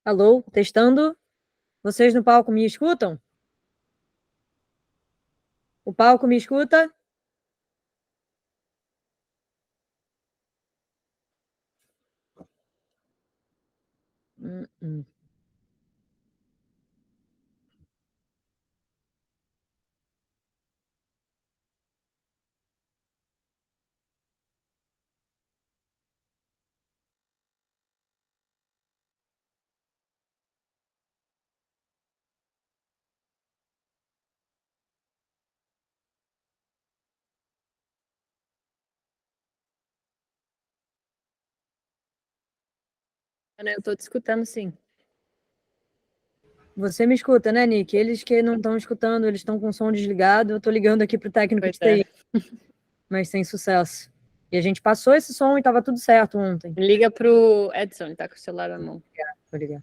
Alô, testando. Vocês no palco me escutam? O palco me escuta? Hum, hum. Eu tô te escutando, sim. Você me escuta, né, Nick? Eles que não estão escutando, eles estão com o som desligado. Eu tô ligando aqui pro técnico de Pois é. TI, mas sem sucesso. E a gente passou esse som e tava tudo certo ontem. Liga pro Edson, ele tá com o celular na mão. Vou ligar.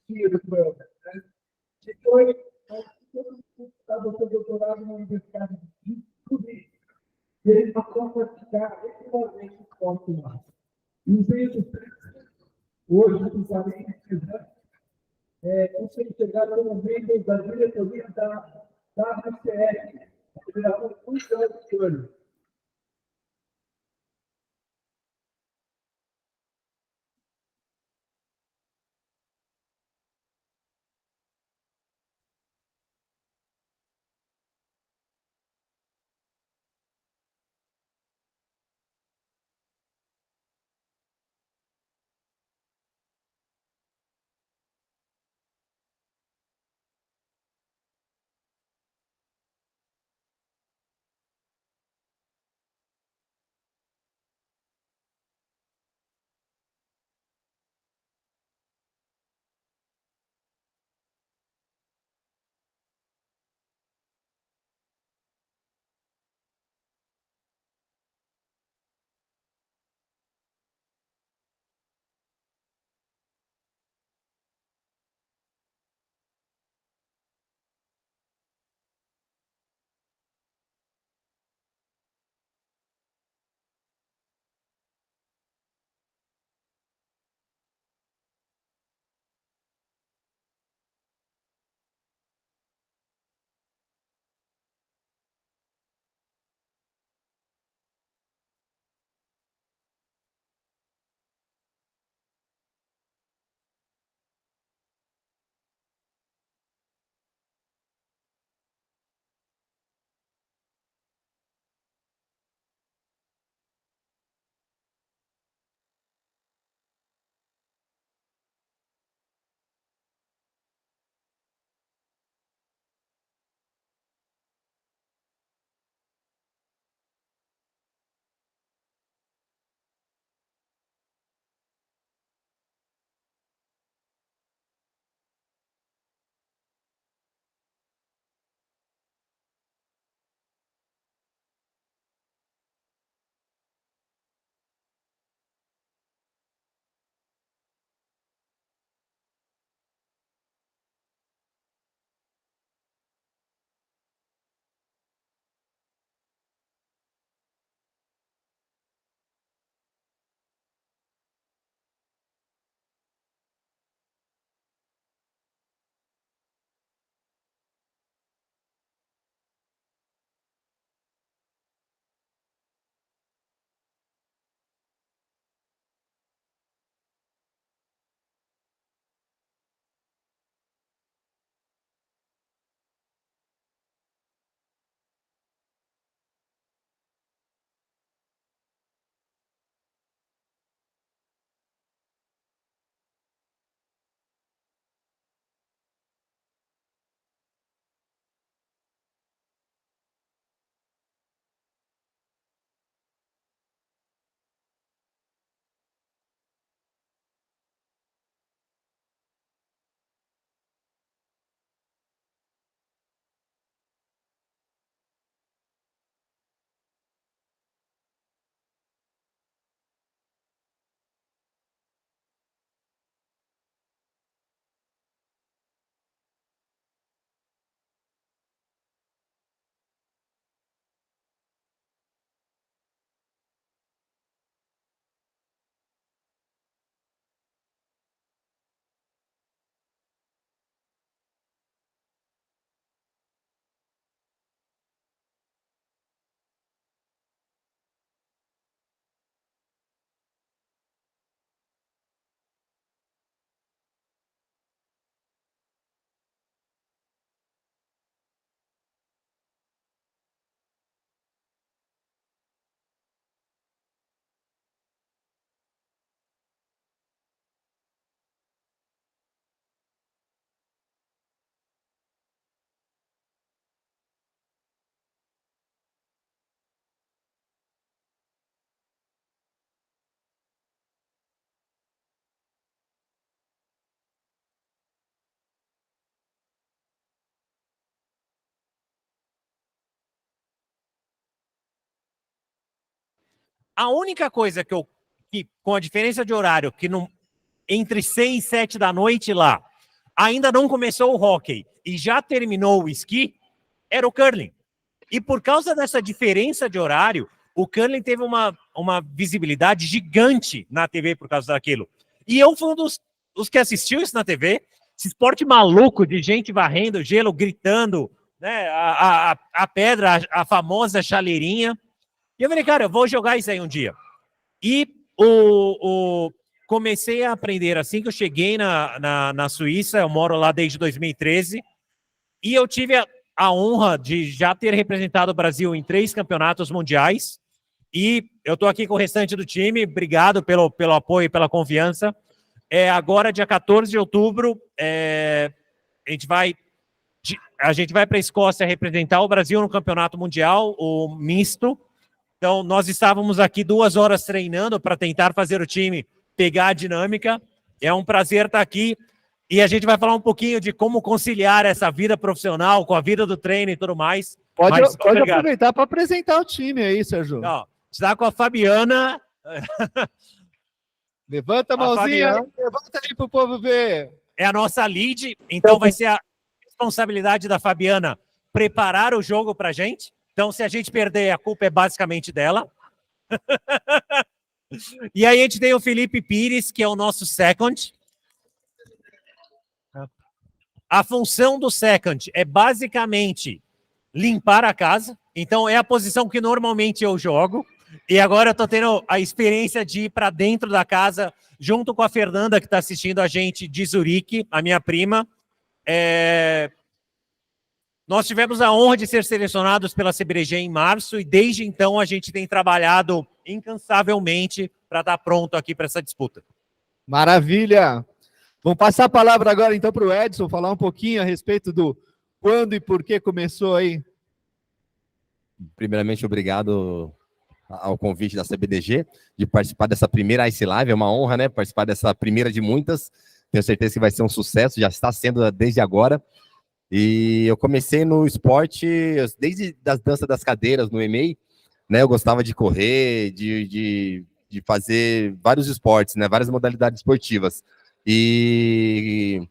tiro com ela, né? Depois, todo mundo estava com doutorado na Universidade de Zurique. E ele passou a praticar regularmente o esporte lá. E os estudantes, hoje, com 43 anos, conseguem chegar como membros da diretoria da WCF, a Federação Mundial de Surf. A única coisa que com a diferença de horário, que não, entre 6 e 7 da noite lá, ainda não começou o hóquei e já terminou o esqui, era o curling. E por causa dessa diferença de horário, o curling teve uma visibilidade gigante na TV por causa daquilo. E eu fui um dos que assistiu isso na TV, esse esporte maluco de gente varrendo gelo, gritando, né, a pedra, a famosa chaleirinha. E eu falei, cara, eu vou jogar isso aí um dia. E comecei a aprender assim que eu cheguei na Suíça, eu moro lá desde 2013, e eu tive a honra de já ter representado o Brasil em 3 campeonatos mundiais, e eu tô aqui com o restante do time, obrigado pelo apoio e pela confiança. Agora, dia 14 de outubro, a gente vai para a Escócia representar o Brasil no campeonato mundial, o misto. Então, nós estávamos aqui 2 horas treinando para tentar fazer o time pegar a dinâmica. É um prazer estar aqui. E a gente vai falar um pouquinho de como conciliar essa vida profissional com a vida do treino e tudo mais. Pode aproveitar para apresentar o time aí, Sérgio. Está com a Fabiana. Levanta a mãozinha, levanta aí para o povo ver. É a nossa lead, então vai ser a responsabilidade da Fabiana preparar o jogo para a gente. Então, se a gente perder, a culpa é basicamente dela. E aí a gente tem o Felipe Pires, que é o nosso second. A função do second é basicamente limpar a casa. Então, é a posição que normalmente eu jogo. E agora eu tô tendo a experiência de ir para dentro da casa, junto com a Fernanda, que está assistindo a gente de Zurique, a minha prima. Nós tivemos a honra de ser selecionados pela CBDG em março e desde então a gente tem trabalhado incansavelmente para estar pronto aqui para essa disputa. Maravilha! Vamos passar a palavra agora então para o Edson, falar um pouquinho a respeito do quando e por que começou aí. Primeiramente, obrigado ao convite da CBDG de participar dessa primeira Ice Live, é uma honra, né, participar dessa primeira de muitas. Tenho certeza que vai ser um sucesso, já está sendo desde agora. E eu comecei no esporte desde das danças das cadeiras no MMA, né? Eu gostava de correr, de fazer vários esportes, né? Várias modalidades esportivas. E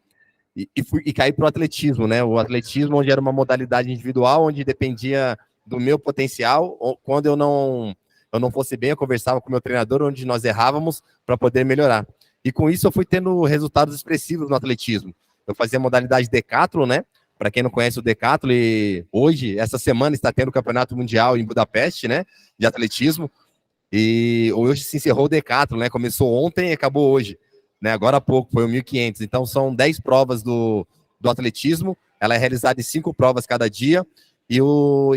caí para o atletismo, né? O atletismo, onde era uma modalidade individual, onde dependia do meu potencial. Quando eu não fosse bem, eu conversava com o meu treinador, onde nós errávamos para poder melhorar. E com isso eu fui tendo resultados expressivos no atletismo. Eu fazia modalidade decathlon, né? Para quem não conhece o decathlon, hoje, essa semana, está tendo o Campeonato Mundial em Budapeste, né? De atletismo. E hoje se encerrou o decathlon, né? Começou ontem e acabou hoje. Né? Agora há pouco, foi o 1.500. Então, são 10 provas do atletismo. Ela é realizada em 5 provas cada dia. E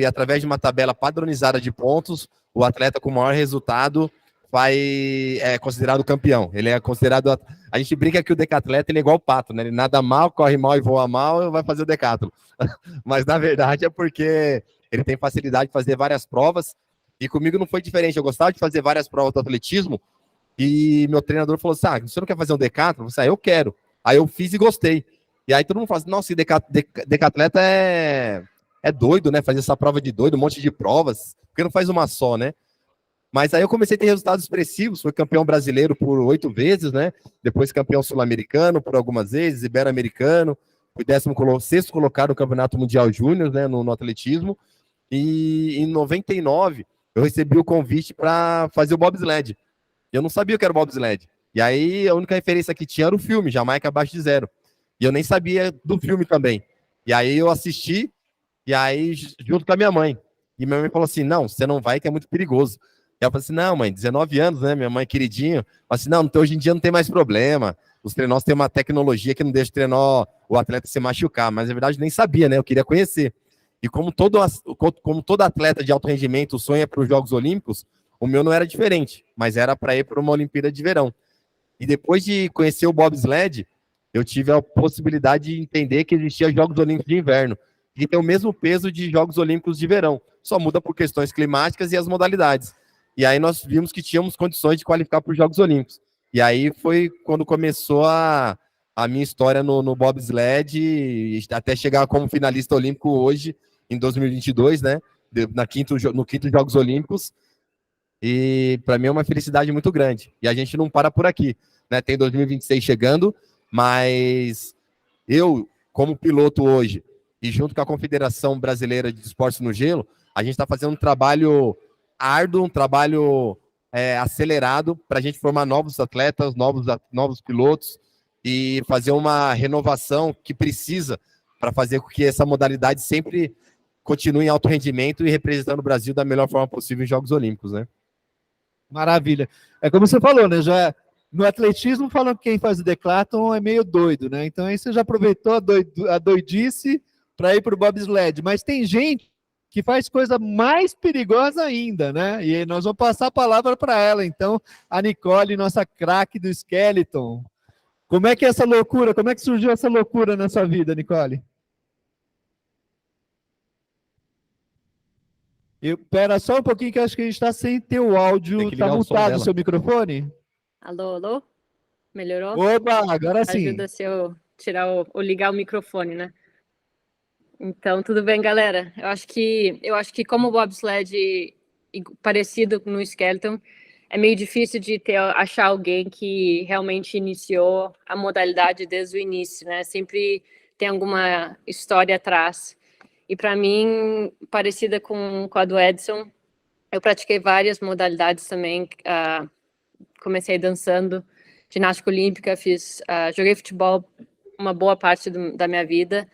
através de uma tabela padronizada de pontos, o atleta com maior resultado é considerado campeão. Ele é considerado... A gente brinca que o decatleta ele é igual o pato, né? Ele nada mal, corre mal e voa mal, vai fazer o decathlon. Mas, na verdade, é porque ele tem facilidade de fazer várias provas. E comigo não foi diferente. Eu gostava de fazer várias provas do atletismo. E meu treinador falou assim, você não quer fazer um decathlon? Eu falei, eu quero. Aí eu fiz e gostei. E aí todo mundo fala assim, nossa, decatleta é doido, né? Fazer essa prova de doido, um monte de provas. Porque não faz uma só, né? Mas aí eu comecei a ter resultados expressivos, fui campeão brasileiro por 8 vezes, né? Depois campeão sul-americano por algumas vezes, ibero-americano, fui 16º colocado no Campeonato Mundial Júnior, né, no atletismo. E em 99 eu recebi o convite para fazer o bobsled. Eu não sabia o que era o bobsled. E aí a única referência que tinha era o filme, Jamaica Abaixo de Zero. E eu nem sabia do filme também. E aí eu assisti, e aí junto com a minha mãe. E minha mãe falou assim, não, você não vai que é muito perigoso. E ela falou assim, não, mãe, 19 anos, né, minha mãe queridinha. Falei assim, não, hoje em dia não tem mais problema. Os trenós têm uma tecnologia que não deixa o atleta se machucar. Mas, na verdade, nem sabia, né, eu queria conhecer. E como todo atleta de alto rendimento sonha para os Jogos Olímpicos, o meu não era diferente, mas era para ir para uma Olimpíada de Verão. E depois de conhecer o bobsled, eu tive a possibilidade de entender que existia Jogos Olímpicos de Inverno, que tem o mesmo peso de Jogos Olímpicos de Verão, só muda por questões climáticas e as modalidades. E aí nós vimos que tínhamos condições de qualificar para os Jogos Olímpicos. E aí foi quando começou a minha história no bobsled, e até chegar como finalista olímpico hoje, em 2022, né? No quinto Jogos Olímpicos. E para mim é uma felicidade muito grande. E a gente não para por aqui, né? Tem 2026 chegando, mas Eu, como piloto hoje, e junto com a Confederação Brasileira de Esportes no Gelo, a gente está fazendo um trabalho árduo, um trabalho acelerado para a gente formar novos atletas, novos pilotos e fazer uma renovação que precisa para fazer com que essa modalidade sempre continue em alto rendimento e representando o Brasil da melhor forma possível em Jogos Olímpicos, né? Maravilha. É como você falou, né? Já no atletismo falam que quem faz o decathlon é meio doido, né? Então aí você já aproveitou a doidice para ir para o bobsled. Mas tem gente que faz coisa mais perigosa ainda, né? E nós vamos passar a palavra para ela. Então, a Nicole, nossa craque do skeleton. Como é que é essa loucura? Como é que surgiu essa loucura na sua vida, Nicole? Pera só um pouquinho que eu acho que a gente está sem ter o áudio. Está mutado o seu microfone? Alô, alô? Melhorou? Opa, agora sim. Ajuda se eu tirar ou ligar o microfone, né? Então, tudo bem, galera. Eu acho que como o bobsled parecido no skeleton, é meio difícil de achar alguém que realmente iniciou a modalidade desde o início, né? Sempre tem alguma história atrás. E para mim, parecida com a do Edson, eu pratiquei várias modalidades também. Comecei dançando, ginástica olímpica, joguei futebol uma boa parte da minha vida.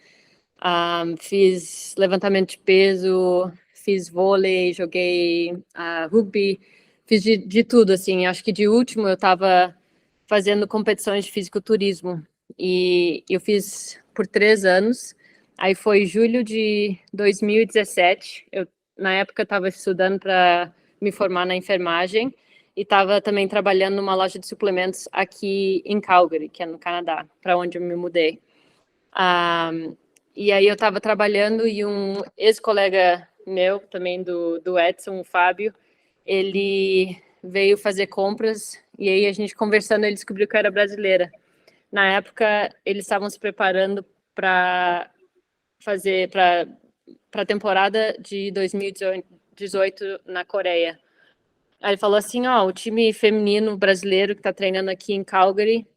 Fiz levantamento de peso, fiz vôlei, joguei rugby, fiz de tudo, assim. Acho que de último eu estava fazendo competições de fisiculturismo e eu fiz por 3 anos. Aí foi julho de 2017. Na época, estava estudando para me formar na enfermagem e estava também trabalhando numa loja de suplementos aqui em Calgary, que é no Canadá, para onde eu me mudei. E aí eu estava trabalhando e um ex-colega meu, também do Edson, o Fábio, ele veio fazer compras e aí a gente conversando, ele descobriu que eu era brasileira. Na época, eles estavam se preparando para a temporada de 2018 na Coreia. Aí ele falou assim, o time feminino brasileiro que está treinando aqui em Calgary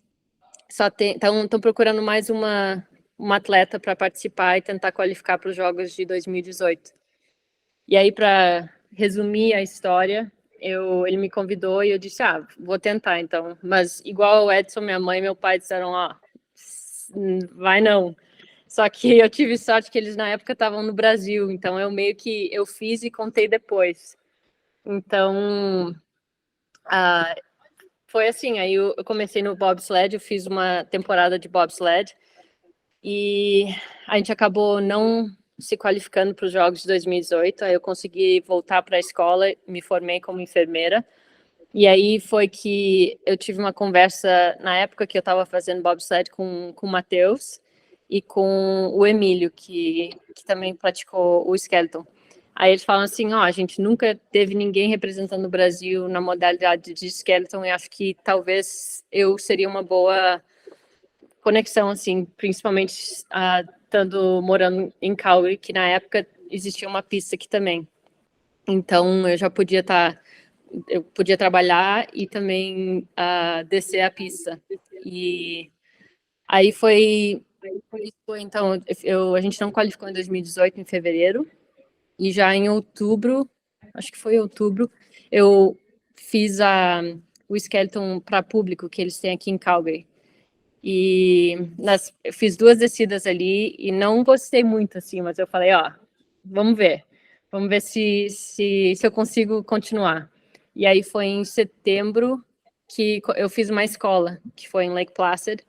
estão procurando mais uma atleta para participar e tentar qualificar para os Jogos de 2018. E aí, para resumir a história, ele me convidou e eu disse, vou tentar então. Mas igual o Edson, minha mãe e meu pai disseram, vai não. Só que eu tive sorte que eles na época estavam no Brasil, então eu fiz e contei depois. Então, foi assim, aí eu comecei no bobsled, eu fiz uma temporada de bobsled e a gente acabou não se qualificando para os Jogos de 2018, aí eu consegui voltar para a escola, me formei como enfermeira, e aí foi que eu tive uma conversa, na época que eu estava fazendo bobsled com o Matheus e com o Emílio, que também praticou o skeleton. Aí eles falam assim, a gente nunca teve ninguém representando o Brasil na modalidade de skeleton, e acho que talvez eu seria uma boa conexão, assim, principalmente estando morando em Calgary, que na época existia uma pista aqui também. Então, eu já podia trabalhar e também descer a pista. E aí então, a gente não qualificou em 2018, em fevereiro, e já em outubro, acho que foi outubro, eu fiz o skeleton para público que eles têm aqui em Calgary. E eu fiz 2 descidas ali e não gostei muito, assim, mas eu falei, vamos ver se eu consigo continuar. E aí foi em setembro que eu fiz uma escola, que foi em Lake Placid,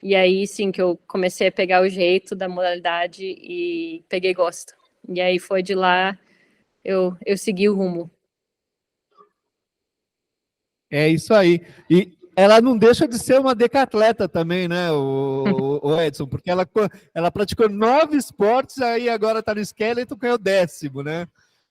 e aí sim que eu comecei a pegar o jeito da modalidade e peguei gosto. E aí foi de lá, eu segui o rumo. É isso aí. E ela não deixa de ser uma decatleta também, né, o Edson? Porque ela praticou 9 esportes, aí agora está no skeleton, ganhou 10º, né?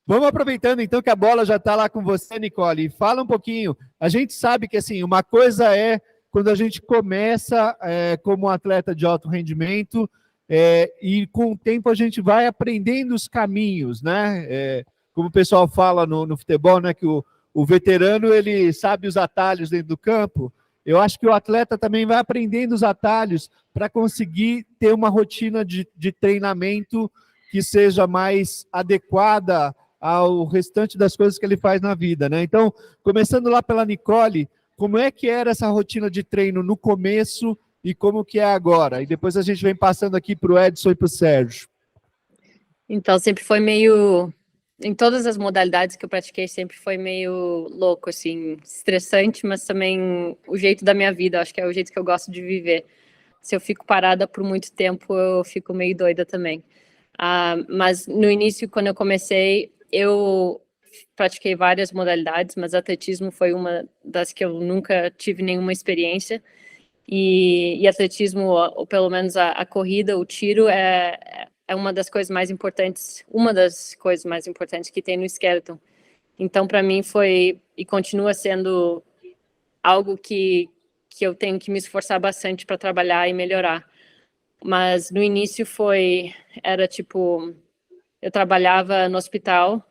Vamos aproveitando então que a bola já está lá com você, Nicole, e fala um pouquinho. A gente sabe que assim, uma coisa é quando a gente começa como atleta de alto rendimento e com o tempo a gente vai aprendendo os caminhos, né? Como o pessoal fala no futebol, né, que o veterano ele sabe os atalhos dentro do campo, eu acho que o atleta também vai aprendendo os atalhos para conseguir ter uma rotina de treinamento que seja mais adequada ao restante das coisas que ele faz na vida, né? Então, começando lá pela Nicole, como é que era essa rotina de treino no começo e como que é agora? E depois a gente vem passando aqui para o Edson e para o Sérgio. Então, sempre foi meio... Em todas as modalidades que eu pratiquei, sempre foi meio louco, assim, estressante, mas também o jeito da minha vida, acho que é o jeito que eu gosto de viver. Se eu fico parada por muito tempo, eu fico meio doida também. Mas no início, quando eu comecei, eu pratiquei várias modalidades, mas atletismo foi uma das que eu nunca tive nenhuma experiência. E atletismo, ou pelo menos a corrida, o tiro, é uma das coisas mais importantes que tem no skeleton. Então, para mim, foi e continua sendo algo que eu tenho que me esforçar bastante para trabalhar e melhorar. Mas no início era tipo, eu trabalhava no hospital,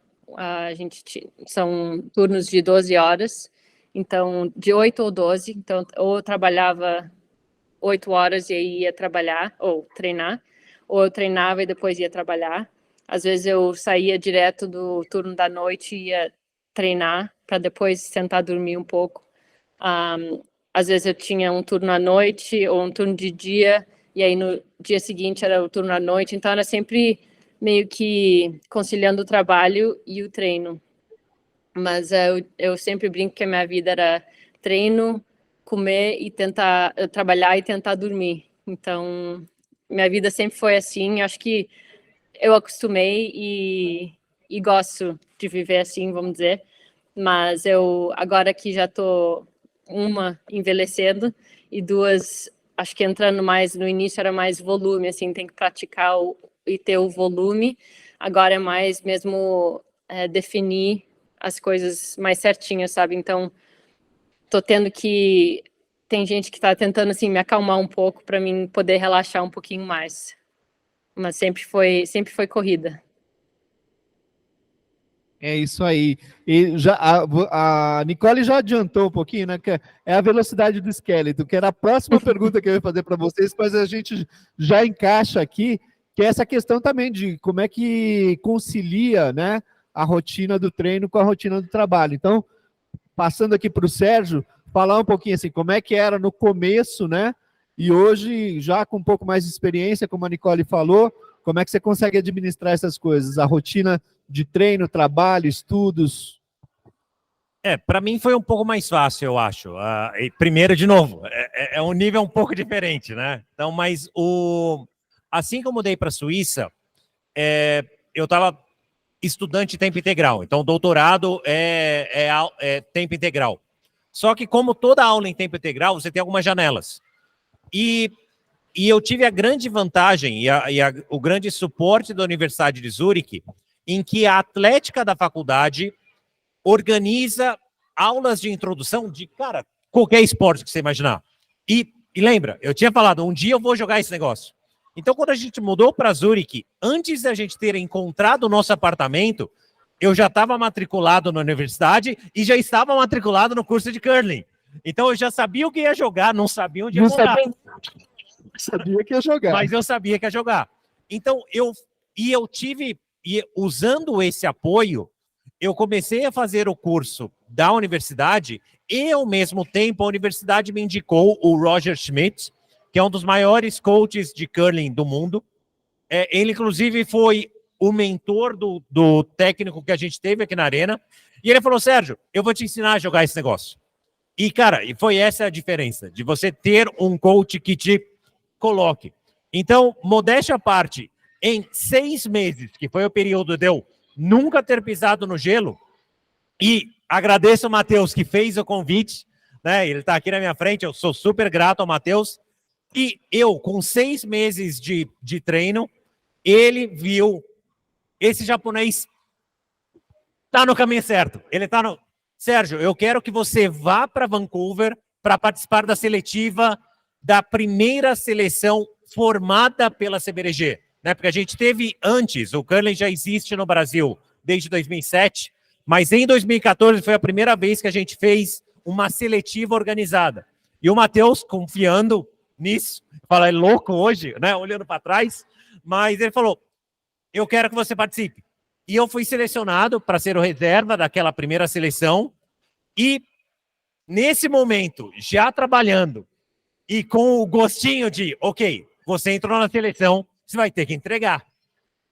são turnos de 12 horas, então de 8 ou 12, então ou eu trabalhava 8 horas e aí ia trabalhar, ou treinar, ou eu treinava e depois ia trabalhar. Às vezes eu saía direto do turno da noite e ia treinar, para depois tentar dormir um pouco. Às vezes eu tinha um turno à noite ou um turno de dia, e aí no dia seguinte era o turno à noite, então era sempre meio que conciliando o trabalho e o treino. Mas eu sempre brinco que a minha vida era treino, comer e tentar trabalhar e tentar dormir. Então, minha vida sempre foi assim, acho que eu acostumei e gosto de viver assim, vamos dizer. Mas eu, agora que já estou envelhecendo e 2, acho que entrando mais no início era mais volume, assim, tem que praticar e ter o volume. Agora é mais mesmo definir as coisas mais certinhas, sabe? Então, tem gente que está tentando, assim, me acalmar um pouco para mim poder relaxar um pouquinho mais. Mas sempre foi corrida. É isso aí. E já, a Nicole já adiantou um pouquinho, né? Que é a velocidade do esqueleto, que era a próxima pergunta que eu ia fazer para vocês, mas a gente já encaixa aqui, que é essa questão também de como é que concilia, né, a rotina do treino com a rotina do trabalho. Então, passando aqui para o Sérgio, falar um pouquinho assim, como é que era no começo, né? E hoje, já com um pouco mais de experiência, como a Nicole falou, como é que você consegue administrar essas coisas? A rotina de treino, trabalho, estudos? Para mim foi um pouco mais fácil, eu acho. Primeiro, de novo, é um nível um pouco diferente, né? Então, mas assim que eu mudei para a Suíça, eu estava estudante tempo integral. Então, doutorado é tempo integral. Só que, como toda aula em tempo integral, você tem algumas janelas. E eu tive a grande vantagem o grande suporte da Universidade de Zurique, em que a atlética da faculdade organiza aulas de introdução de, cara, qualquer esporte que você imaginar. E lembra, eu tinha falado, um dia eu vou jogar esse negócio. Então, quando a gente mudou para Zurique, antes da gente ter encontrado o nosso apartamento, eu já estava matriculado na universidade e já estava matriculado no curso de curling. Então, eu já sabia o que ia jogar, não sabia onde ia jogar. Sabia que ia jogar. Mas eu sabia que ia jogar. Então, usando esse apoio, eu comecei a fazer o curso da universidade e, ao mesmo tempo, a universidade me indicou o Roger Schmidt, que é um dos maiores coaches de curling do mundo. Ele, inclusive, foi o mentor do técnico que a gente teve aqui na Arena. E ele falou, Sérgio, eu vou te ensinar a jogar esse negócio. E, cara, foi essa a diferença, de você ter um coach que te coloque. Então, modéstia à parte, em 6 meses, que foi o período de eu nunca ter pisado no gelo, e agradeço ao Matheus que fez o convite, né? Ele está aqui na minha frente, eu sou super grato ao Matheus, e eu, com 6 meses de treino, ele viu, esse japonês tá no caminho certo, ele tá no... Sérgio, eu quero que você vá para Vancouver para participar da seletiva da primeira seleção formada pela CBDG, né? Porque a gente teve antes, o curling já existe no Brasil desde 2007, mas em 2014 foi a primeira vez que a gente fez uma seletiva organizada. E o Matheus, confiando nisso, fala, é louco hoje, né? Olhando para trás, mas ele falou: eu quero que você participe. E eu fui selecionado para ser o reserva daquela primeira seleção. E nesse momento, já trabalhando e com o gostinho de, ok, você entrou na seleção, você vai ter que entregar.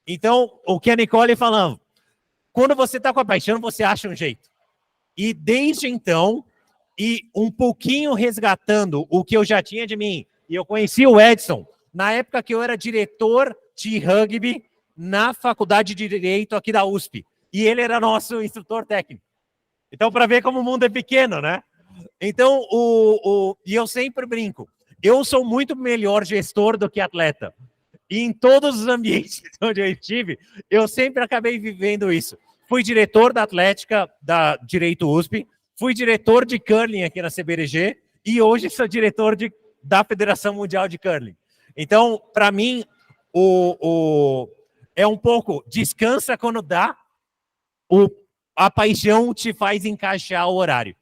Então, o que a Nicole falando, quando você está com a paixão, você acha um jeito. E desde então, e um pouquinho resgatando o que eu já tinha de mim, e eu conheci o Edson na época que eu era diretor de rugby na Faculdade de Direito aqui da USP. E ele era nosso instrutor técnico. Então, para ver como o mundo é pequeno, né? Então, e eu sempre brinco, eu sou muito melhor gestor do que atleta. E em todos os ambientes onde eu estive, eu sempre acabei vivendo isso. Fui diretor da Atlética da Direito USP, fui diretor de curling aqui na CBRG e hoje sou diretor da Federação Mundial de Curling. Então, para mim, é um pouco descansa quando dá, a paixão te faz encaixar o horário.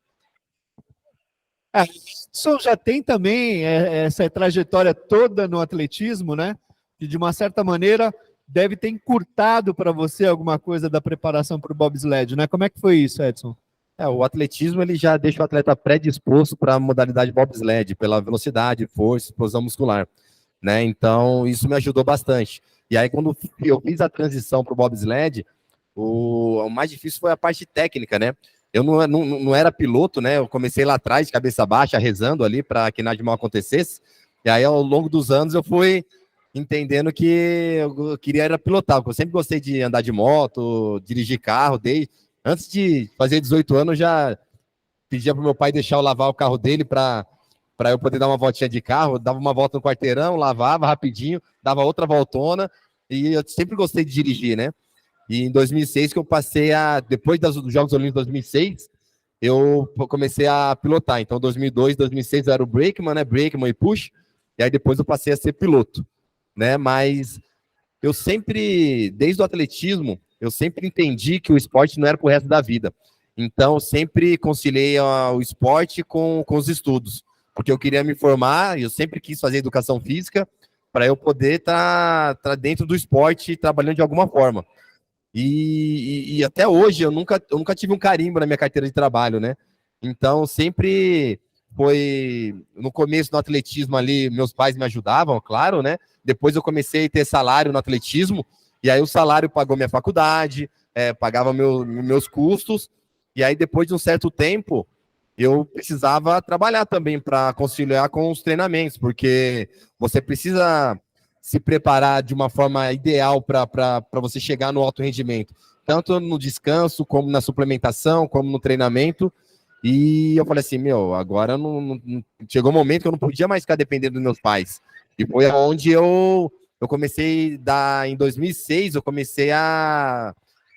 Edson já tem também essa trajetória toda no atletismo, né? Que de uma certa maneira deve ter encurtado para você alguma coisa da preparação para o bobsled, né? Como é que foi isso, Edson? O atletismo ele já deixa o atleta predisposto para a modalidade bobsled, pela velocidade, força, explosão muscular, né? Então, isso me ajudou bastante. E aí, quando eu fiz a transição para o bobsled, o mais difícil foi a parte técnica, né? Eu não era piloto, né? Eu comecei lá atrás, de cabeça baixa, rezando ali para que nada de mal acontecesse. E aí, ao longo dos anos, eu fui entendendo que eu queria era pilotar, porque eu sempre gostei de andar de moto, dirigir carro, antes de fazer 18 anos, eu já pedia para o meu pai deixar eu lavar o carro dele para eu poder dar uma voltinha de carro, dava uma volta no quarteirão, lavava rapidinho, dava outra voltona, e eu sempre gostei de dirigir, né? E em 2006 que eu passei depois dos Jogos Olímpicos de 2006, eu comecei a pilotar. Então, 2002, 2006 eu era o brakeman, né? Brakeman e push, e aí depois eu passei a ser piloto, né? Mas eu sempre, desde o atletismo, eu sempre entendi que o esporte não era pro resto da vida. Então, eu sempre conciliei o esporte com os estudos, porque eu queria me formar, e eu sempre quis fazer educação física para eu poder estar dentro do esporte trabalhando de alguma forma. E até hoje eu nunca tive um carimbo na minha carteira de trabalho, né? Então, sempre foi no começo do atletismo ali, meus pais me ajudavam, claro, né? Depois eu comecei a ter salário no atletismo, e aí o salário pagou minha faculdade, pagava meus custos, e aí depois de um certo tempo, eu precisava trabalhar também para conciliar com os treinamentos, porque você precisa se preparar de uma forma ideal para você chegar no alto rendimento, tanto no descanso, como na suplementação, como no treinamento. E eu falei assim, agora chegou um momento que eu não podia mais ficar dependendo dos meus pais. E foi onde eu comecei em 2006, eu comecei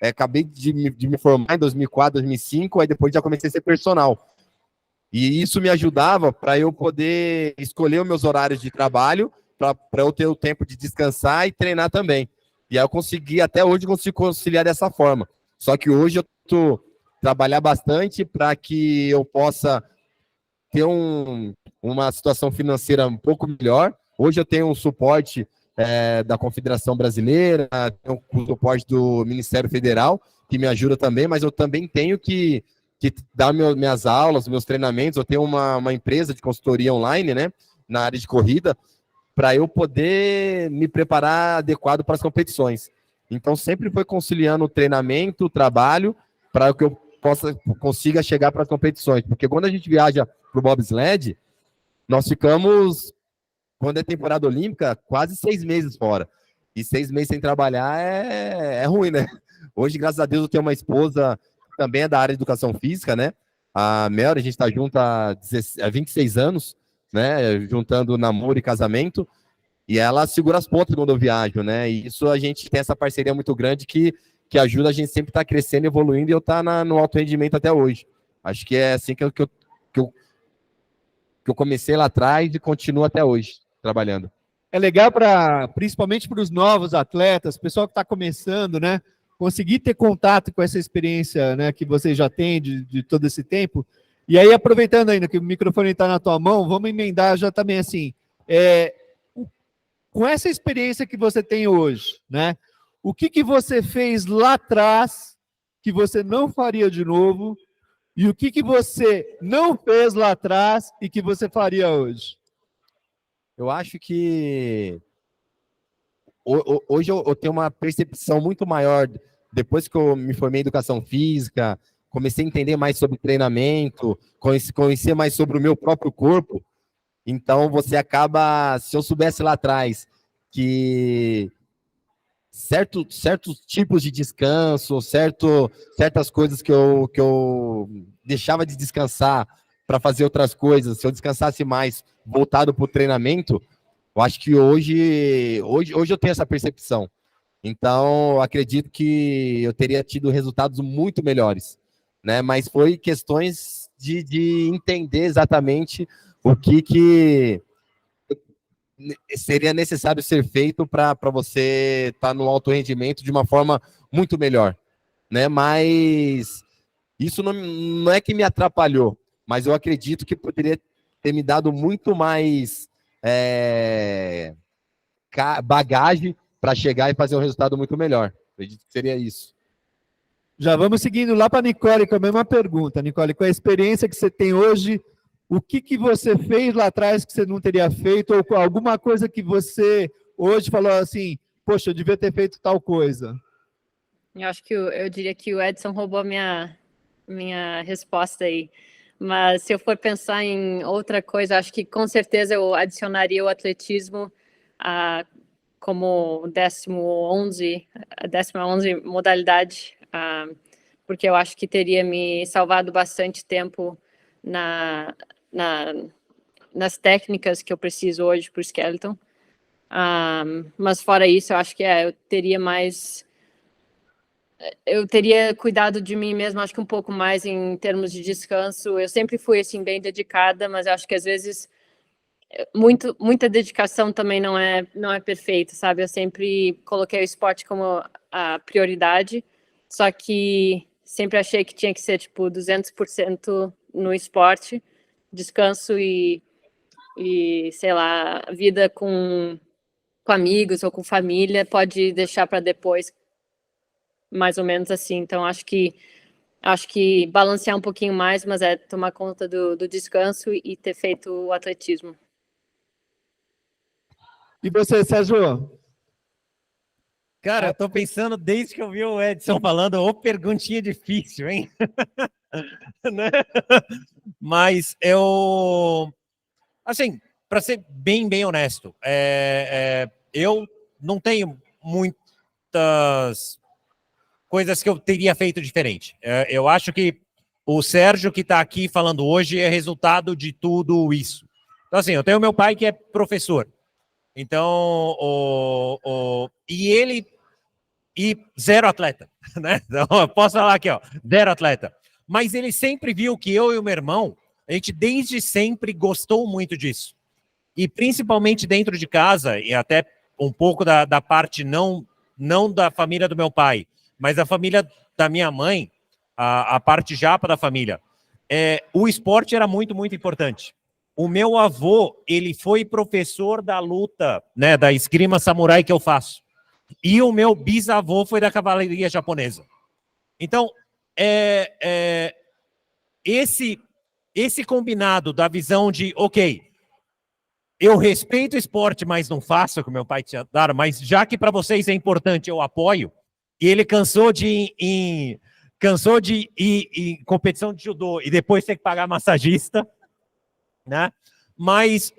acabei de me formar em 2004, 2005, aí depois já comecei a ser personal. E isso me ajudava para eu poder escolher os meus horários de trabalho, para eu ter o tempo de descansar e treinar também. E aí até hoje eu consigo conciliar dessa forma. Só que hoje eu tô trabalhar bastante para que eu possa ter uma situação financeira um pouco melhor. Hoje eu tenho um suporte da Confederação Brasileira, tenho um suporte do Ministério Federal, que me ajuda também, mas eu também tenho que dar minhas aulas, meus treinamentos. Eu tenho uma empresa de consultoria online, né, na área de corrida, para eu poder me preparar adequado para as competições. Então, sempre foi conciliando o treinamento, o trabalho, para que eu consiga chegar para as competições. Porque quando a gente viaja para o bobsled, nós ficamos, quando é temporada olímpica, quase 6 meses fora. E 6 meses sem trabalhar é ruim, né? Hoje, graças a Deus, eu tenho uma esposa que também é da área de educação física, né? A Mel, a gente está junto há 26 anos, né, juntando namoro e casamento, e ela segura as pontas quando eu viajo, né, e isso a gente tem essa parceria muito grande que ajuda a gente sempre estar crescendo, evoluindo, e eu estar no alto rendimento até hoje. Acho que é assim que eu comecei lá atrás e continuo até hoje, trabalhando. É legal principalmente para os novos atletas, pessoal que está começando, né, conseguir ter contato com essa experiência, né, que você já tem de todo esse tempo, E aí, aproveitando ainda que o microfone está na tua mão, vamos emendar já também assim, com essa experiência que você tem hoje, né? O que você fez lá atrás que você não faria de novo e o que você não fez lá atrás e que você faria hoje? Eu acho que hoje eu tenho uma percepção muito maior, depois que eu me formei em educação física, comecei a entender mais sobre treinamento, conhecer mais sobre o meu próprio corpo. Então, você acaba, se eu soubesse lá atrás que certos tipos de descanso, certas coisas que eu deixava de descansar para fazer outras coisas, se eu descansasse mais voltado para o treinamento, eu acho que hoje eu tenho essa percepção. Então, acredito que eu teria tido resultados muito melhores, né? Mas foi questões de entender exatamente o que seria necessário ser feito para você estar no alto rendimento de uma forma muito melhor, né? Mas isso não é que me atrapalhou, mas eu acredito que poderia ter me dado muito mais bagagem para chegar e fazer um resultado muito melhor. Acredito que seria isso. Já vamos seguindo lá para a Nicole com a mesma pergunta. Nicole, com a experiência que você tem hoje, o que você fez lá atrás que você não teria feito, ou alguma coisa que você hoje falou assim, poxa, eu devia ter feito tal coisa? Eu acho que eu diria que o Edson roubou minha resposta aí. Mas se eu for pensar em outra coisa, acho que com certeza eu adicionaria o atletismo como 11ª modalidade, porque eu acho que teria me salvado bastante tempo nas técnicas que eu preciso hoje para o skeleton. Mas fora isso, eu acho que eu teria cuidado de mim mesmo, acho que um pouco mais em termos de descanso. Eu sempre fui assim bem dedicada, mas acho que às vezes muita dedicação também não é perfeita, sabe? Eu sempre coloquei o esporte como a prioridade, só que sempre achei que tinha que ser tipo 200% no esporte, descanso e sei lá, vida com amigos ou com família pode deixar para depois, mais ou menos assim. Então acho que balancear um pouquinho mais, mas tomar conta do descanso e ter feito o atletismo. E você, Sérgio? Cara, eu tô pensando desde que eu vi o Edson falando, ô perguntinha difícil, hein? Né? Mas assim, para ser bem honesto, eu não tenho muitas coisas que eu teria feito diferente. Eu acho que o Sérgio que está aqui falando hoje é resultado de tudo isso. Então, assim, eu tenho meu pai que é professor. Então, e zero atleta, né? Então, eu posso falar aqui, ó, zero atleta. Mas ele sempre viu que eu e o meu irmão, a gente desde sempre gostou muito disso. E principalmente dentro de casa, e até um pouco da parte não da família do meu pai, mas da família da minha mãe, a parte japa da família, o esporte era muito importante. O meu avô, ele foi professor da luta, né, da esgrima samurai que eu faço. E o meu bisavô foi da cavalaria japonesa. Então, esse combinado da visão de, ok, eu respeito o esporte, mas não faço o que meu pai tinha dado, mas já que para vocês é importante, eu apoio. E ele cansou de ir em competição de judô e depois ter que pagar massagista, né? Mas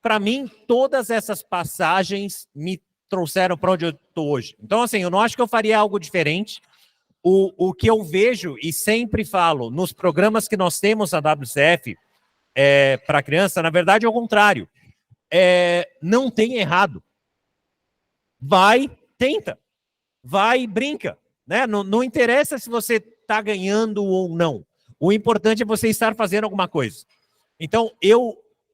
para mim, todas essas passagens me trouxeram para onde eu estou hoje. Então, assim, eu não acho que eu faria algo diferente. O que eu vejo e sempre falo nos programas que nós temos na WCF para criança, na verdade é o contrário. Não tem errado. Vai, tenta. Vai, brinca. Né? Não interessa se você está ganhando ou não. O importante é você estar fazendo alguma coisa. Então,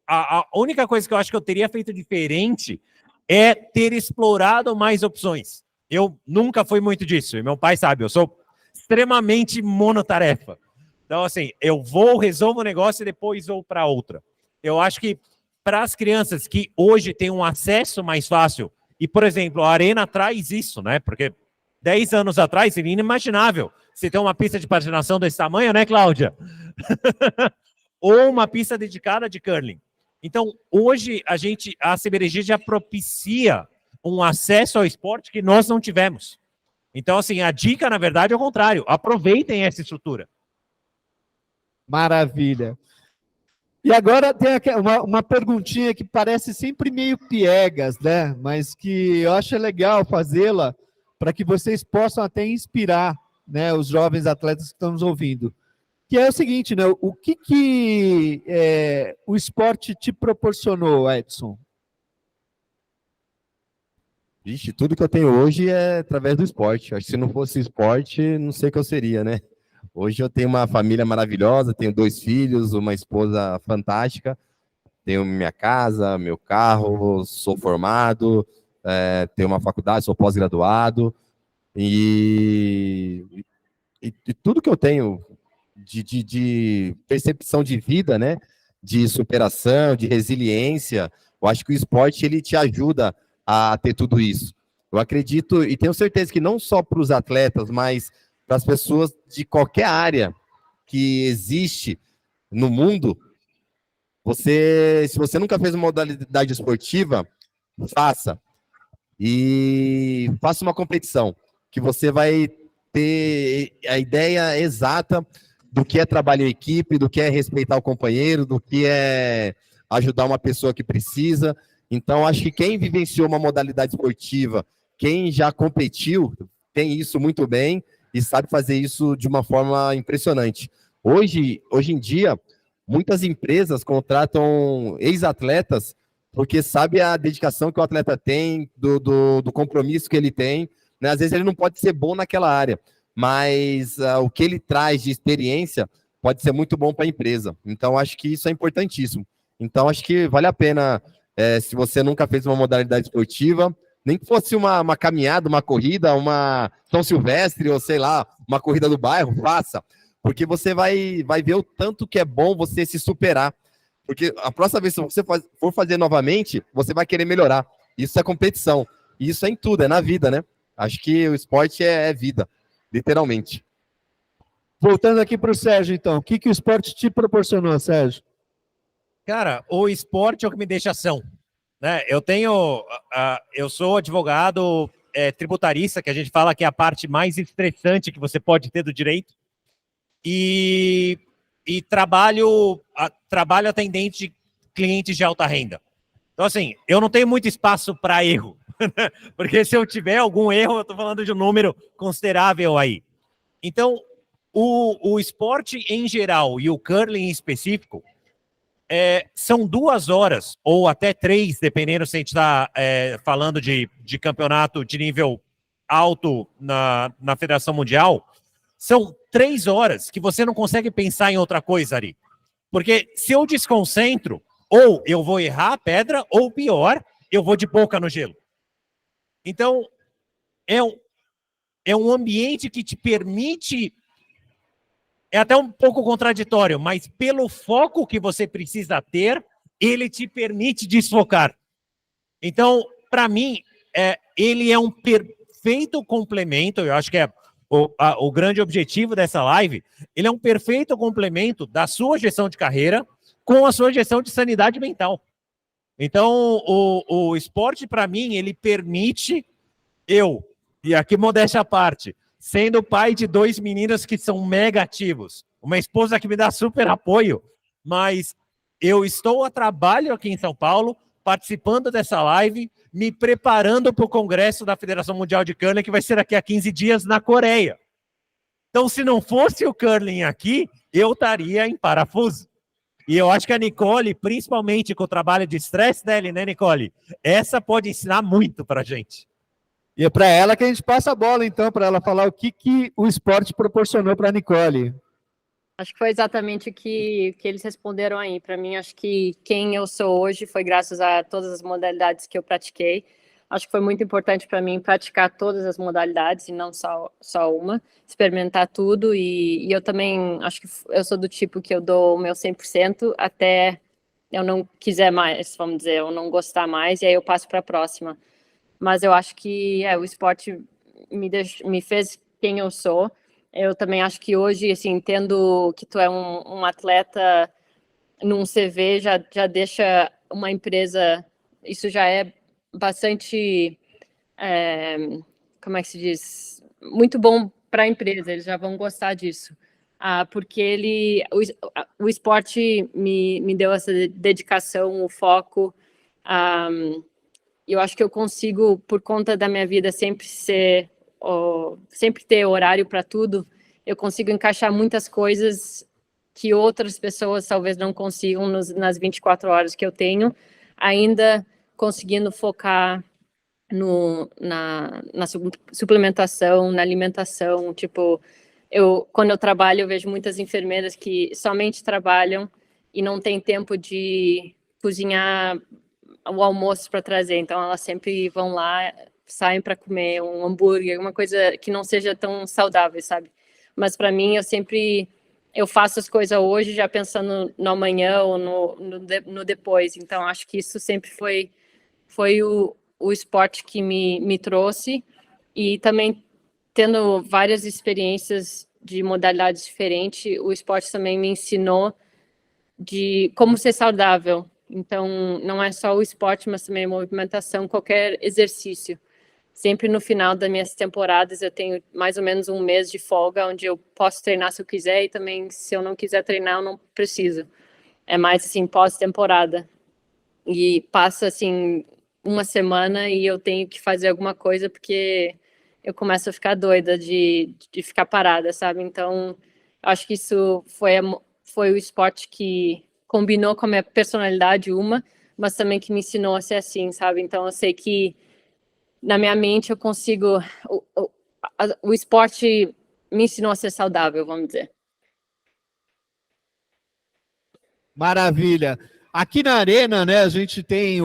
a única coisa que eu acho que eu teria feito diferente é ter explorado mais opções. Eu nunca fui muito disso. E meu pai sabe, eu sou extremamente monotarefa. Então, assim, eu vou, resolvo o negócio e depois vou para outra. Eu acho que para as crianças que hoje têm um acesso mais fácil, e, por exemplo, a Arena traz isso, né? Porque 10 anos atrás seria inimaginável você ter uma pista de patinação desse tamanho, né, Cláudia? Ou uma pista dedicada de curling. Então, hoje, a CBDG já propicia um acesso ao esporte que nós não tivemos. Então, assim, a dica, na verdade, é o contrário. Aproveitem essa estrutura. Maravilha. E agora tem uma perguntinha que parece sempre meio piegas, né? Mas que eu acho legal fazê-la para que vocês possam até inspirar, né, os jovens atletas que estão nos ouvindo. Que é o seguinte, né? O que o esporte te proporcionou, Edson? Vixe, tudo que eu tenho hoje é através do esporte. Acho que se não fosse esporte, não sei o que eu seria, né? Hoje eu tenho uma família maravilhosa, tenho 2 filhos, uma esposa fantástica, tenho minha casa, meu carro, sou formado, tenho uma faculdade, sou pós-graduado, e tudo que eu tenho de percepção de vida, né? De superação, de resiliência, eu acho que o esporte ele te ajuda a ter tudo isso. Eu acredito e tenho certeza que não só para os atletas, mas para as pessoas de qualquer área que existe no mundo, se você nunca fez uma modalidade esportiva, faça. E faça uma competição, que você vai ter a ideia exata do que é trabalho em equipe, do que é respeitar o companheiro, do que é ajudar uma pessoa que precisa. Então, acho que quem vivenciou uma modalidade esportiva, quem já competiu, tem isso muito bem e sabe fazer isso de uma forma impressionante. Hoje em dia, muitas empresas contratam ex-atletas porque sabe a dedicação que o atleta tem, do compromisso que ele tem, né? Às vezes ele não pode ser bom naquela área, mas o que ele traz de experiência pode ser muito bom para a empresa. Então, acho que isso é importantíssimo. Então, acho que vale a pena, se você nunca fez uma modalidade esportiva, nem que fosse uma caminhada, uma corrida, uma São Silvestre, ou sei lá, uma corrida do bairro, faça. Porque você vai ver o tanto que é bom você se superar. Porque a próxima vez que você for fazer novamente, você vai querer melhorar. Isso é competição. E isso é em tudo, é na vida, né? Acho que o esporte é vida, literalmente. Voltando aqui para o Sérgio, então. O que o esporte te proporcionou, Sérgio? Cara, o esporte é o que me deixa ação. Né? Eu sou advogado tributarista, que a gente fala que é a parte mais estressante que você pode ter do direito. E trabalho atendente de clientes de alta renda. Então, assim, eu não tenho muito espaço para erro, porque se eu tiver algum erro, eu estou falando de um número considerável aí. Então, o esporte em geral e o curling em específico são 2 horas, ou até 3, dependendo se a gente está falando de campeonato de nível alto na Federação Mundial. São 3 horas que você não consegue pensar em outra coisa ali. Porque se eu desconcentro, ou eu vou errar a pedra, ou pior, eu vou de boca no gelo. Então, é um ambiente que te permite... É até um pouco contraditório, mas pelo foco que você precisa ter, ele te permite desfocar. Então, para mim, ele é um perfeito complemento, eu acho que o grande objetivo dessa live, ele é um perfeito complemento da sua gestão de carreira com a sua gestão de sanidade mental. Então, o esporte, para mim, ele permite e aqui modéstia à parte, sendo pai de 2 meninos que são mega ativos, uma esposa que me dá super apoio, mas eu estou a trabalho aqui em São Paulo, participando dessa live, me preparando para o Congresso da Federação Mundial de Curling, que vai ser daqui a 15 dias na Coreia. Então, se não fosse o curling aqui, eu estaria em parafuso. E eu acho que a Nicole, principalmente com o trabalho de estresse dela, né, Nicole? Essa pode ensinar muito para a gente. E é para ela que a gente passa a bola, então, para ela falar o que o esporte proporcionou para a Nicole. Acho que foi exatamente o que eles responderam aí. Para mim, acho que quem eu sou hoje foi graças a todas as modalidades que eu pratiquei. Acho que foi muito importante para mim praticar todas as modalidades e não só uma, experimentar tudo. E eu também acho que eu sou do tipo que eu dou o meu 100% até eu não quiser mais, vamos dizer, eu não gostar mais, e aí eu passo para a próxima. Mas eu acho que o esporte me fez quem eu sou. Eu também acho que hoje, assim, entendo que tu é um atleta num CV, já deixa uma empresa, isso já é bastante, como é que se diz? Muito bom para a empresa, eles já vão gostar disso. Porque o esporte me deu essa dedicação, o foco. Eu acho que eu consigo, por conta da minha vida sempre ter horário para tudo, eu consigo encaixar muitas coisas que outras pessoas talvez não consigam nas 24 horas que eu tenho, ainda conseguindo focar na suplementação, na alimentação. Tipo, quando eu trabalho, eu vejo muitas enfermeiras que somente trabalham e não tem tempo de cozinhar o almoço para trazer, então elas sempre vão lá, saem para comer um hambúrguer, uma coisa que não seja tão saudável, sabe? Mas para mim, eu faço as coisas hoje já pensando no amanhã ou no depois, então acho que isso sempre foi o esporte que me trouxe, e também tendo várias experiências de modalidades diferentes, o esporte também me ensinou de como ser saudável. Então, não é só o esporte, mas também a movimentação, qualquer exercício. Sempre no final das minhas temporadas, eu tenho mais ou menos um mês de folga, onde eu posso treinar se eu quiser, e também, se eu não quiser treinar, eu não preciso. É mais, assim, pós-temporada. E passa, assim, uma semana e eu tenho que fazer alguma coisa, porque eu começo a ficar doida de ficar parada, sabe? Então, acho que isso foi o esporte que combinou com a minha personalidade, mas também que me ensinou a ser assim, sabe? Então, eu sei que na minha mente eu consigo... O esporte me ensinou a ser saudável, vamos dizer. Maravilha. Aqui na arena, né, a gente tem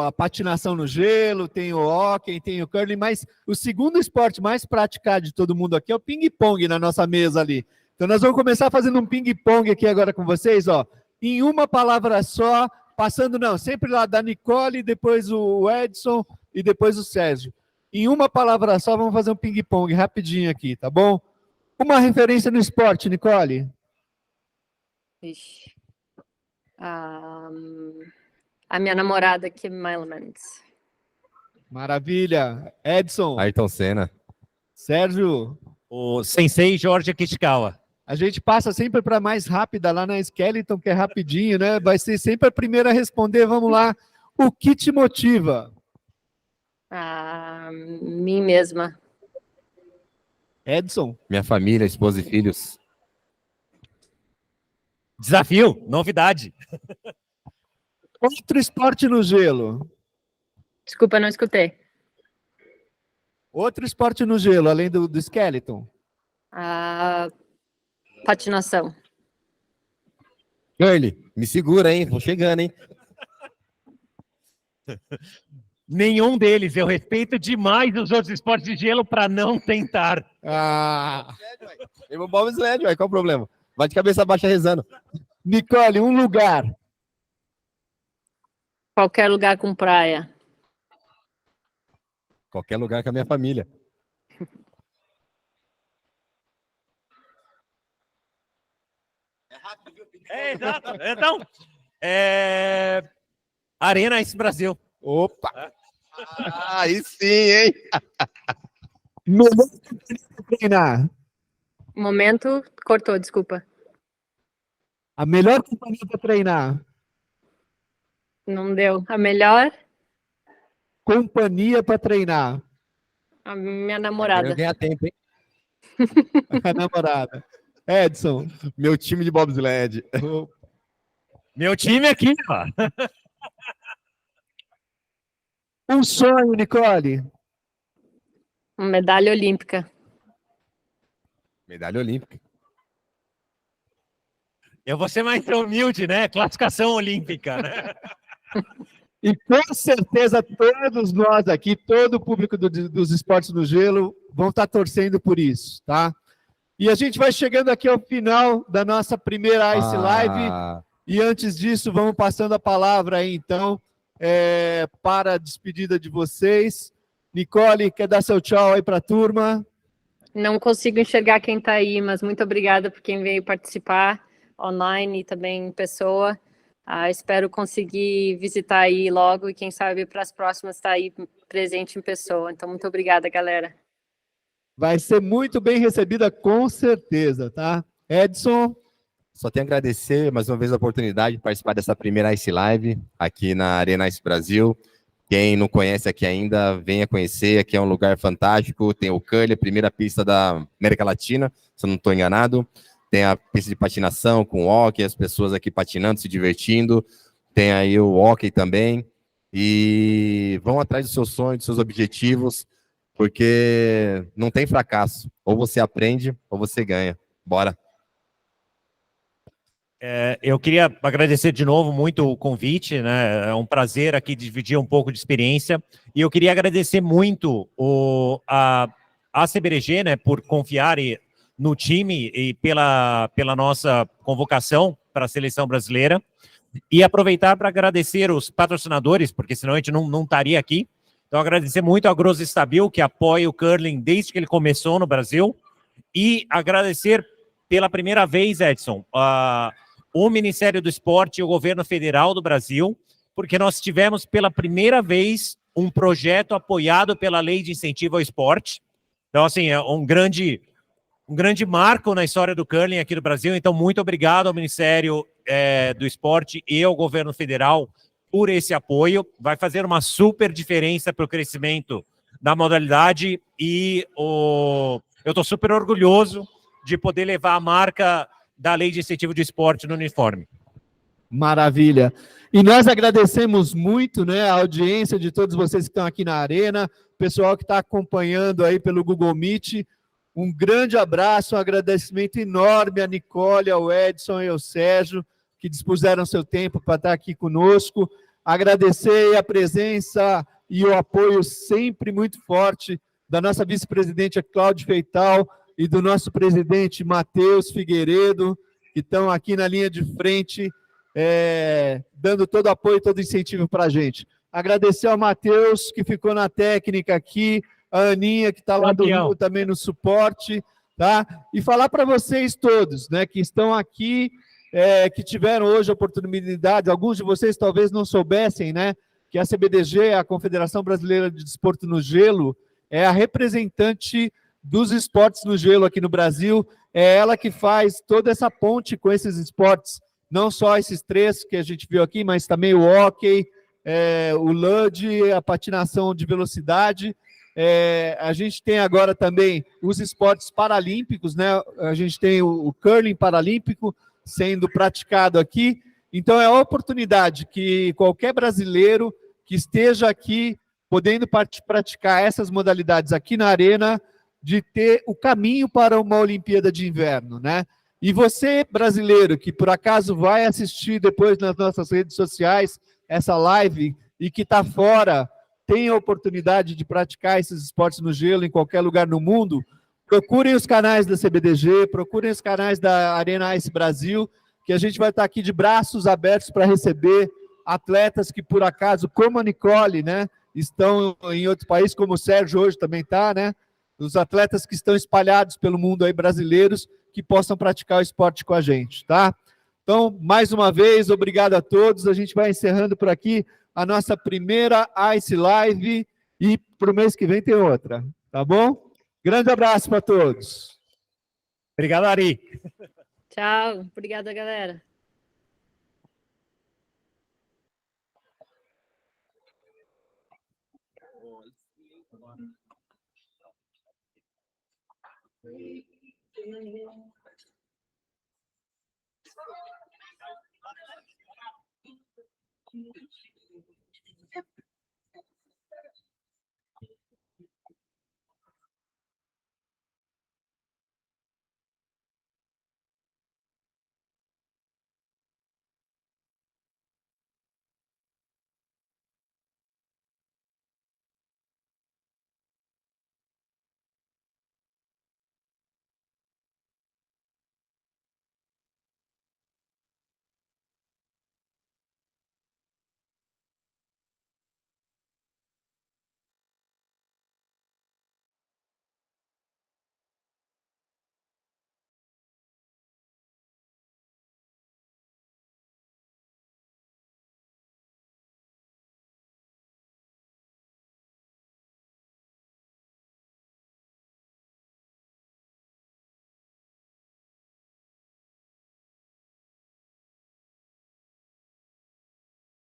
a patinação no gelo, tem o hóquei, tem o curling, mas o segundo esporte mais praticado de todo mundo aqui é o ping-pong na nossa mesa ali. Então nós vamos começar fazendo um ping-pong aqui agora com vocês, ó, em uma palavra só, passando, não, sempre lá da Nicole, depois o Edson e depois o Sérgio. Em uma palavra só, vamos fazer um ping-pong rapidinho aqui, tá bom? Uma referência no esporte, Nicole. Ixi. A minha namorada, Kim Elements. Maravilha. Edson. Ayrton Senna. Sérgio. O Sensei Jorge Kishikawa. A gente passa sempre para mais rápida lá na Skeleton, que é rapidinho, né? Vai ser sempre a primeira a responder. Vamos lá. O que te motiva? Mim mesma. Edson. Minha família, esposa e filhos. Desafio, novidade. Outro esporte no gelo. Desculpa, não escutei. Outro esporte no gelo, além do Skeleton. Patinação. Curly, me segura, hein? Vou chegando, hein? Nenhum deles. Eu respeito demais os outros esportes de gelo para não tentar. Eu vou bobsled, qual o problema? Vai de cabeça baixa rezando. Nicole, um lugar. Qualquer lugar com praia. Qualquer lugar com a minha família. Exato. Então, Arena Ice Brasil. Opa! Aí sim, hein? Melhor companhia para treinar. Momento, cortou, desculpa. A melhor companhia para treinar. Não deu. A melhor, Companhia para treinar. a minha Eu namorada. ganhar tempo, hein? A namorada. Edson. Meu time de bobsled. Meu time aqui, ó. Um sonho, Nicole. Uma medalha olímpica. Medalha olímpica. Eu vou ser mais humilde, né? Classificação olímpica, né? E com certeza todos nós aqui, todo o público dos esportes no gelo, vão estar torcendo por isso, tá? E a gente vai chegando aqui ao final da nossa primeira Ice Live. E antes disso, vamos passando a palavra aí, então, para a despedida de vocês. Nicole, quer dar seu tchau aí para a turma? Não consigo enxergar quem está aí, mas muito obrigada por quem veio participar online e também em pessoa. Espero conseguir visitar aí logo e quem sabe para as próximas estar aí presente em pessoa. Então, muito obrigada, galera. Vai ser muito bem recebida, com certeza, tá? Edson? Só tenho a agradecer mais uma vez a oportunidade de participar dessa primeira Ice Live aqui na Arena Ice Brasil. Quem não conhece aqui ainda, venha conhecer. Aqui é um lugar fantástico. Tem o curling, a primeira pista da América Latina, se eu não estou enganado. Tem a pista de patinação com hockey, as pessoas aqui patinando, se divertindo. Tem aí o hockey também. E vão atrás dos seus sonhos, dos seus objetivos, porque não tem fracasso. Ou você aprende, ou você ganha. Bora! Eu queria agradecer de novo muito o convite, né? É um prazer aqui dividir um pouco de experiência. E eu queria agradecer muito a CBDG, né, por confiar no time e pela nossa convocação para a seleção brasileira. E aproveitar para agradecer os patrocinadores, porque senão a gente não estaria aqui. Então, agradecer muito a Gross Stabil, que apoia o curling desde que ele começou no Brasil. E agradecer pela primeira vez, Edson, o Ministério do Esporte e o Governo Federal do Brasil, porque nós tivemos pela primeira vez um projeto apoiado pela Lei de Incentivo ao Esporte. Então, assim, é um grande marco na história do curling aqui no Brasil. Então, muito obrigado ao Ministério do Esporte e ao Governo Federal por esse apoio. Vai fazer uma super diferença para o crescimento da modalidade e eu estou super orgulhoso de poder levar a marca da Lei de Incentivo do Esporte no uniforme. Maravilha. E nós agradecemos muito, né, a audiência de todos vocês que estão aqui na arena, pessoal que está acompanhando aí pelo Google Meet. Um grande abraço, um agradecimento enorme a Nicole, ao Edson e ao Sérgio, que dispuseram seu tempo para estar aqui conosco. Agradecer a presença e o apoio sempre muito forte da nossa vice-presidente Cláudia Feital e do nosso presidente Matheus Figueiredo, que estão aqui na linha de frente, dando todo apoio e todo incentivo para a gente. Agradecer ao Matheus, que ficou na técnica aqui, a Aninha, que está lá do Rio também no suporte, tá? E falar para vocês todos, né, que estão aqui, que tiveram hoje a oportunidade, alguns de vocês talvez não soubessem, né, que a CBDG, a Confederação Brasileira de Desporto no Gelo, é a representante dos esportes no gelo aqui no Brasil, é ela que faz toda essa ponte com esses esportes, não só esses três que a gente viu aqui, mas também o hóquei, o LUD, a patinação de velocidade. A gente tem agora também os esportes paralímpicos, né? A gente tem o curling paralímpico sendo praticado aqui. Então, é a oportunidade que qualquer brasileiro que esteja aqui podendo praticar essas modalidades aqui na arena, de ter o caminho para uma Olimpíada de Inverno, né? E você, brasileiro, que por acaso vai assistir depois nas nossas redes sociais essa live e que está fora, tem a oportunidade de praticar esses esportes no gelo em qualquer lugar no mundo, procurem os canais da CBDG, procurem os canais da Arena Ice Brasil, que a gente vai estar aqui de braços abertos para receber atletas que, por acaso, como a Nicole, né, estão em outro país, como o Sérgio hoje também está, né? Os atletas que estão espalhados pelo mundo aí, brasileiros, que possam praticar o esporte com a gente, tá? Então, mais uma vez, obrigado a todos. A gente vai encerrando por aqui a nossa primeira Ice Live e para o mês que vem tem outra, tá bom? Grande abraço para todos. Obrigado, Ari. Tchau. Obrigada, galera.